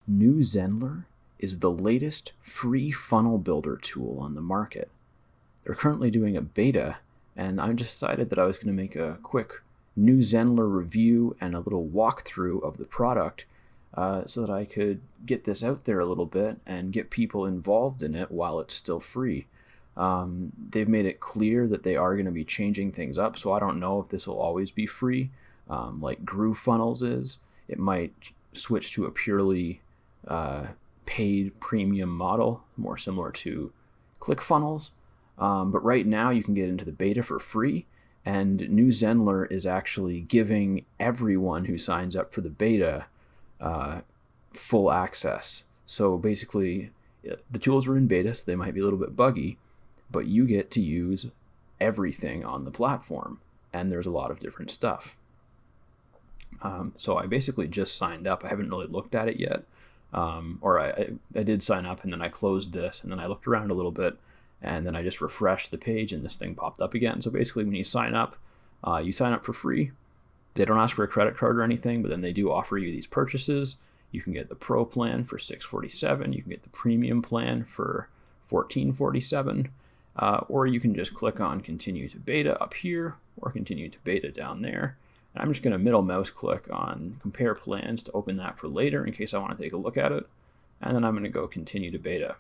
NewZenler is the latest free funnel builder tool on the market. They're currently doing a beta, and I decided that I was going to make a quick NewZenler review and a little walkthrough of the product so that I could get this out there a little bit and get people involved in it while it's still free. They've made it clear that they are going to be changing things up, so I don't know if this will always be free, like GrooveFunnels is. It might switch to a purely paid premium model, more similar to ClickFunnels. But right now you can get into the beta for free, and NewZenler is actually giving everyone who signs up for the beta full access. So basically, the tools are in beta, so they might be a little bit buggy, but you get to use everything on the platform, and there's a lot of different stuff. So I basically just signed up. I haven't really looked at it yet. I did sign up, and then I closed this, and then I looked around a little bit, and then I just refreshed the page, and this thing popped up again. So basically, when you sign up for free. They don't ask for a credit card or anything, but then they do offer you these purchases. You can get the Pro plan for $647. You can get the Premium plan for $1447. Or you can just click on Continue to Beta up here, or Continue to Beta down there. And I'm just going to middle mouse click on Compare Plans to open that for later in case I want to take a look at it. And then I'm going to go Continue to Beta.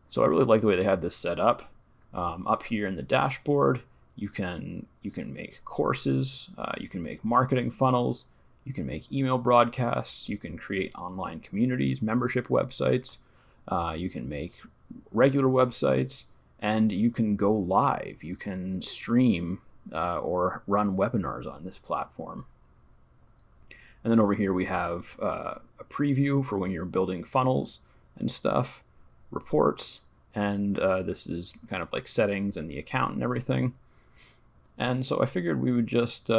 So I really like the way they had this set up. Up here in the dashboard, you can make courses, you can make marketing funnels, you can make email broadcasts, you can create online communities, membership websites, you can make regular websites, and you can go live. You can stream or run webinars on this platform. And then over here we have a preview for when you're building funnels and stuff, reports, and this is kind of like settings and the account and everything. And so I figured we would just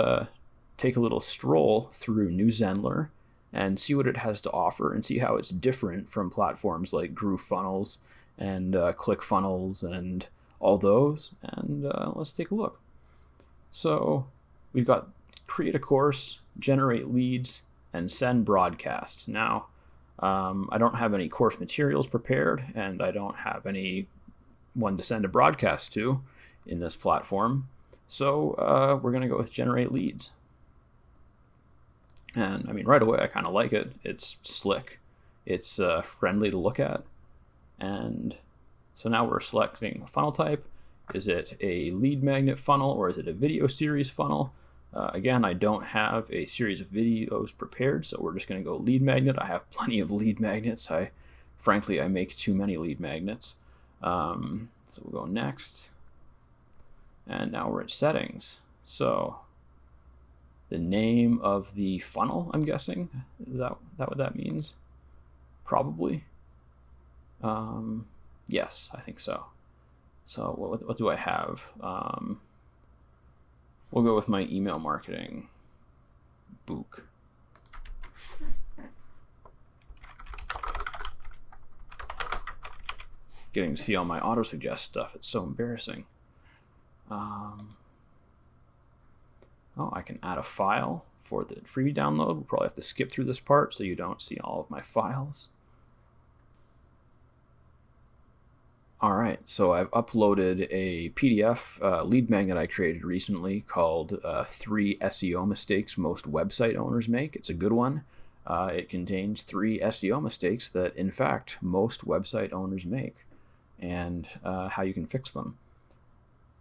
take a little stroll through NewZenler and see what it has to offer and see how it's different from platforms like GrooveFunnels and ClickFunnels and all those. And let's take a look. So we've got create a course, generate leads, and send broadcasts. Now, I don't have any course materials prepared, and I don't have any one to send a broadcast to in this platform. So we're going to go with generate leads. And I mean, right away, I kind of like it. It's slick. It's friendly to look at. And so now we're selecting funnel type. Is it a lead magnet funnel or is it a video series funnel? Again, I don't have a series of videos prepared, so we're just going to go lead magnet. I have plenty of lead magnets. Frankly, I make too many lead magnets. So we'll go next. And now we're at settings. So the name of the funnel, I'm guessing, is that what that means? Probably. Yes, I think so. So what do I have? We'll go with my email marketing book. Getting to see all my auto-suggest stuff. It's so embarrassing. I can add a file for the free download. We'll probably have to skip through this part so you don't see all of my files. All right, so I've uploaded a PDF lead magnet I created recently called 3 SEO Mistakes Most Website Owners Make. It's a good one. It contains 3 SEO mistakes that, in fact, most website owners make and how you can fix them.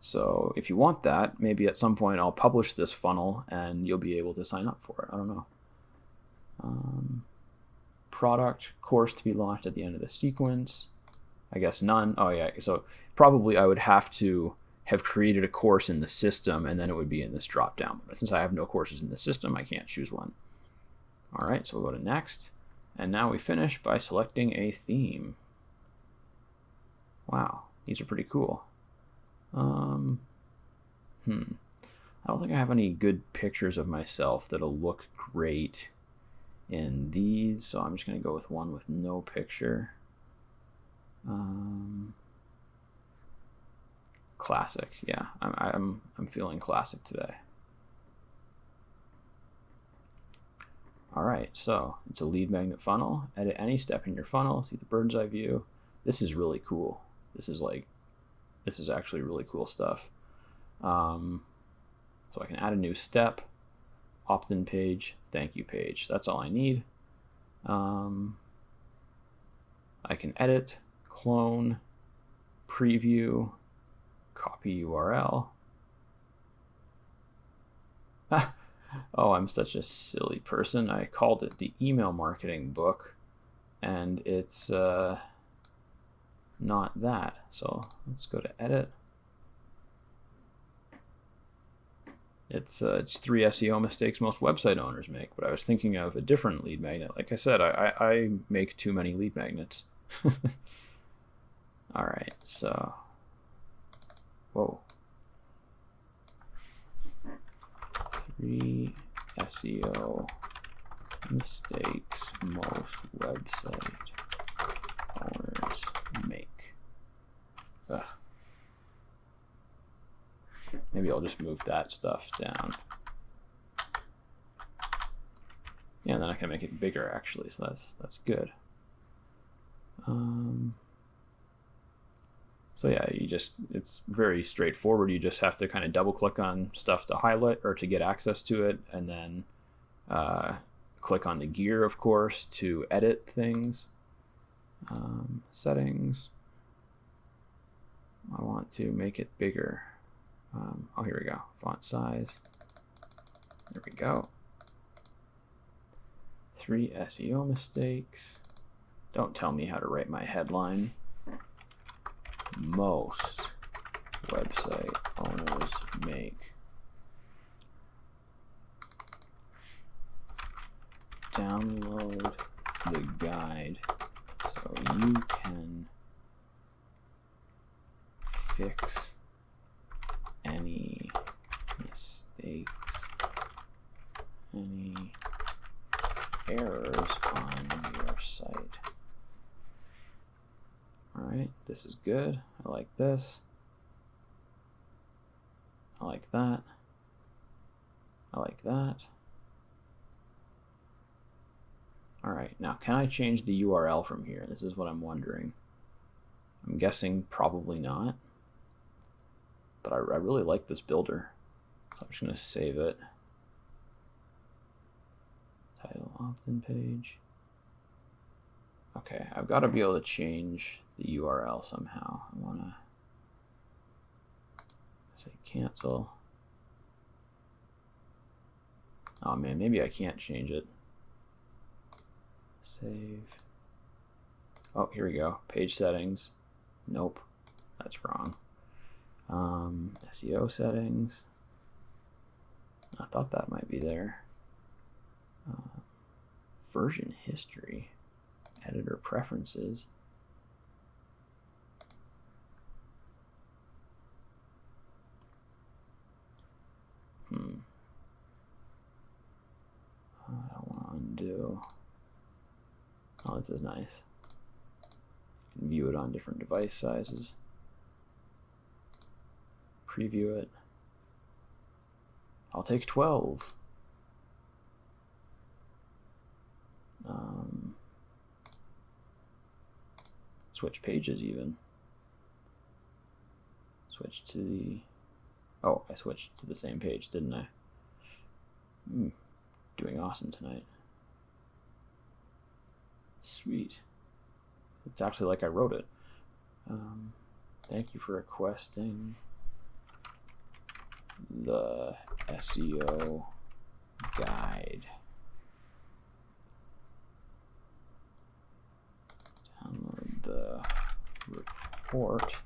So if you want that, maybe at some point I'll publish this funnel and you'll be able to sign up for it. I don't know. Product, course to be launched at the end of the sequence. I guess none. Oh yeah, so probably I would have to have created a course in the system and then it would be in this drop down. But since I have no courses in the system, I can't choose one. All right, so we'll go to next. And now we finish by selecting a theme. Wow, these are pretty cool. I don't think I have any good pictures of myself that'll look great in these, so I'm just going to go with one with no picture. Classic, yeah. I'm feeling classic today. All right, so it's a lead magnet funnel. Edit any step in your funnel. See the bird's eye view. This is really cool. This is actually really cool stuff. So I can add a new step, opt-in page, thank you page. That's all I need. I can edit, clone, preview, copy URL. Oh, I'm such a silly person. I called it the email marketing book, and it's not that. So let's go to edit. It's 3 SEO mistakes most website owners make, but I was thinking of a different lead magnet. Like I said, I make too many lead magnets. All right, so, whoa. 3 SEO mistakes most website owners make. Ugh. Maybe I'll just move that stuff down. Yeah, and then I can make it bigger actually, so that's good. So yeah, it's very straightforward. You just have to kind of double click on stuff to highlight or to get access to it, and then click on the gear, of course, to edit things. Settings. I want to make it bigger. Oh, here we go. Font size. There we go. 3 SEO mistakes. Don't tell me how to write my headline. Most website owners make. Download the guide so you can fix any mistakes, any errors on your site. All right, this is good. I like this. I like that. I like that. All right, now can I change the URL from here? This is what I'm wondering. I'm guessing probably not, but I really like this builder. So I'm just gonna save it. Title opt-in page. Okay, I've got to be able to change the URL somehow. I want to say cancel. Oh man, maybe I can't change it. Save. Oh, here we go. Page settings. Nope, that's wrong. SEO settings. I thought that might be there. Version history. Editor preferences. I don't want to undo. Oh, this is nice. You can view it on different device sizes. Preview it. I'll take 12. Switch pages even. Switch to the... Oh, I switched to the same page, didn't I? Doing awesome tonight. Sweet. It's actually like I wrote it. Thank you for requesting the SEO guide. Download the report.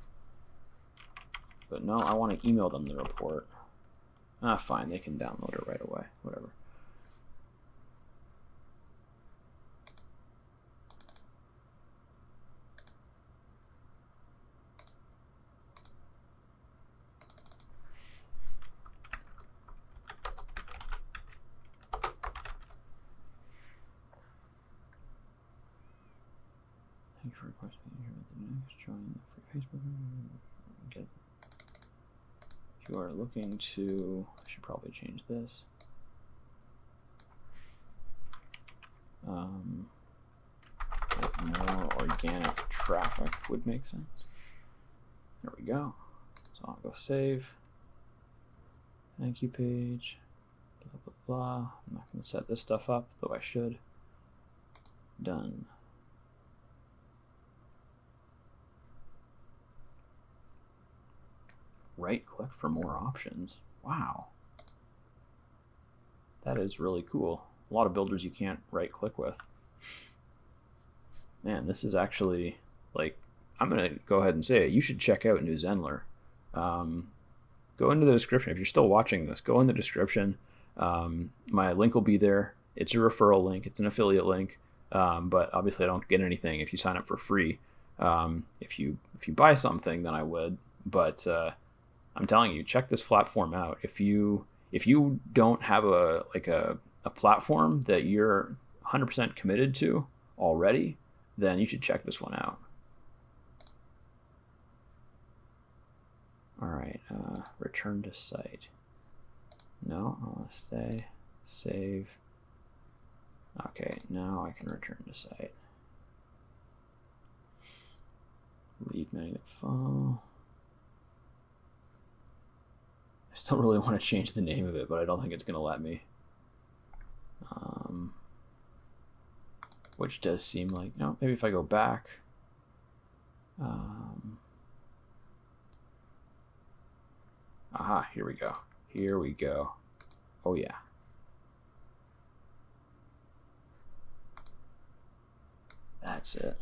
But no, I want to email them the report. Ah, fine, they can download it right away. Whatever. Thank you for requesting here at the next. Join the free Facebook. Get. If you are looking to, I should probably change this. More organic traffic would make sense. There we go. So I'll go save. Thank you page. Blah, blah, blah. I'm not going to set this stuff up, though I should. Done. Right click for more options. Wow. That is really cool. A lot of builders you can't right click with. Man, this is actually, like, I'm going to go ahead and say it. You should check out NewZenler. Go into the description. If you're still watching this, go in the description. My link will be there. It's a referral link. It's an affiliate link. But obviously I don't get anything if you sign up for free. If you buy something, then I would. But I'm telling you, check this platform out. If you don't have a platform that you're 100% committed to already, then you should check this one out. All right, return to site. No, I want to stay, save. Okay, now I can return to site. Lead magnet file. I still really want to change the name of it, but I don't think it's going to let me. Which does seem like, no, maybe if I go back. Aha, here we go. Here we go. Oh yeah. That's it.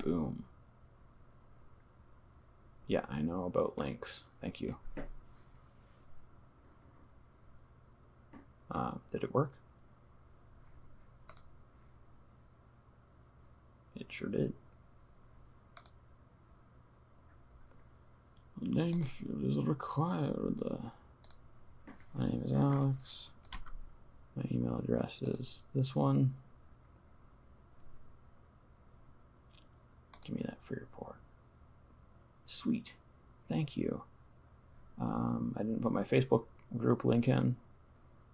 Boom. Yeah, I know about links. Thank you. Did it work? It sure did. The name field is required. My name is Alex. My email address is this one. Give me that free report. Sweet. Thank you. I didn't put my Facebook group link in.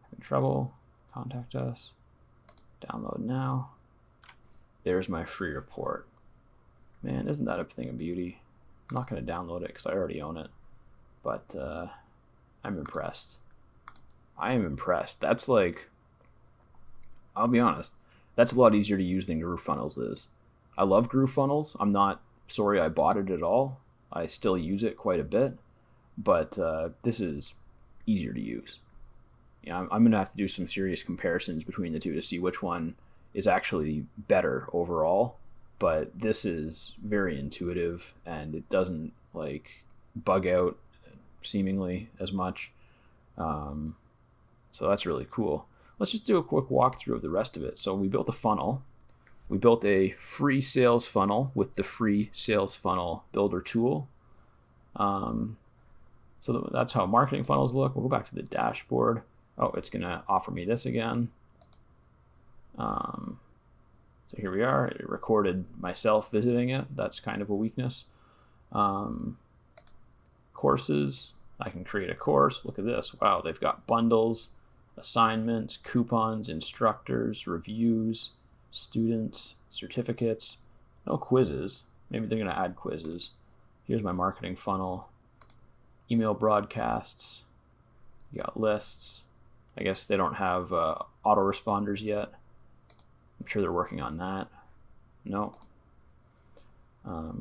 Having trouble. Contact us. Download now. There's my free report. Man, isn't that a thing of beauty? I'm not going to download it because I already own it. But I'm impressed. I am impressed. That's like, I'll be honest, that's a lot easier to use than GrooveFunnels is. I love GrooveFunnels. I'm not sorry I bought it at all. I still use it quite a bit, but this is easier to use. I'm going to have to do some serious comparisons between the two to see which one is actually better overall, but this is very intuitive and it doesn't like bug out seemingly as much. So that's really cool. Let's just do a quick walkthrough of the rest of it. So we built a funnel. We built a free sales funnel with the free sales funnel builder tool. So that's how marketing funnels look. We'll go back to the dashboard. Oh, it's going to offer me this again. So here we are. It recorded myself visiting it. That's kind of a weakness. Courses. I can create a course. Look at this. Wow, they've got bundles, assignments, coupons, instructors, reviews, students, certificates. No quizzes. Maybe they're going to add quizzes. Here's my marketing funnel. Email broadcasts. You got lists. I guess they don't have autoresponders yet. I'm sure they're working on that. No.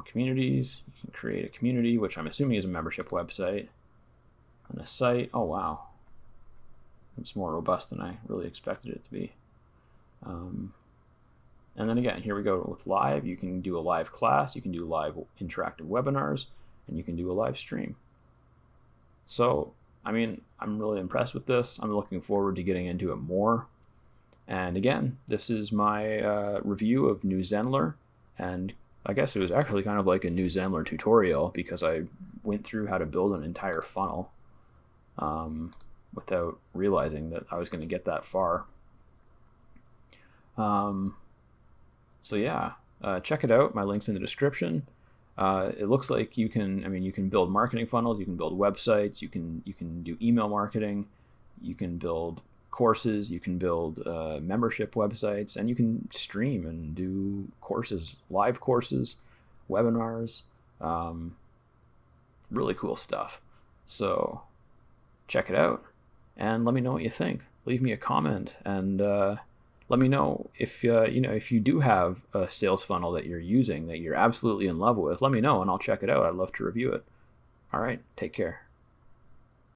Communities. You can create a community, which I'm assuming is a membership website. And a site. Oh, wow. It's more robust than I really expected it to be. And then again, here we go with live. You can do a live class. You can do live interactive webinars. And you can do a live stream. So, I mean, I'm really impressed with this. I'm looking forward to getting into it more. And again, this is my review of NewZenler. And I guess it was actually kind of like a NewZenler tutorial because I went through how to build an entire funnel without realizing that I was going to get that far. So yeah, check it out. My link's in the description. It looks like you can. I mean, you can build marketing funnels. You can build websites. You can do email marketing. You can build courses. You can build membership websites, and you can stream and do courses, live courses, webinars. Um, Really cool stuff. So check it out and let me know what you think. Leave me a comment and let me know if if you do have a sales funnel that you're using that you're absolutely in love with. Let me know and I'll check it out. I'd love to review it. All right, take care.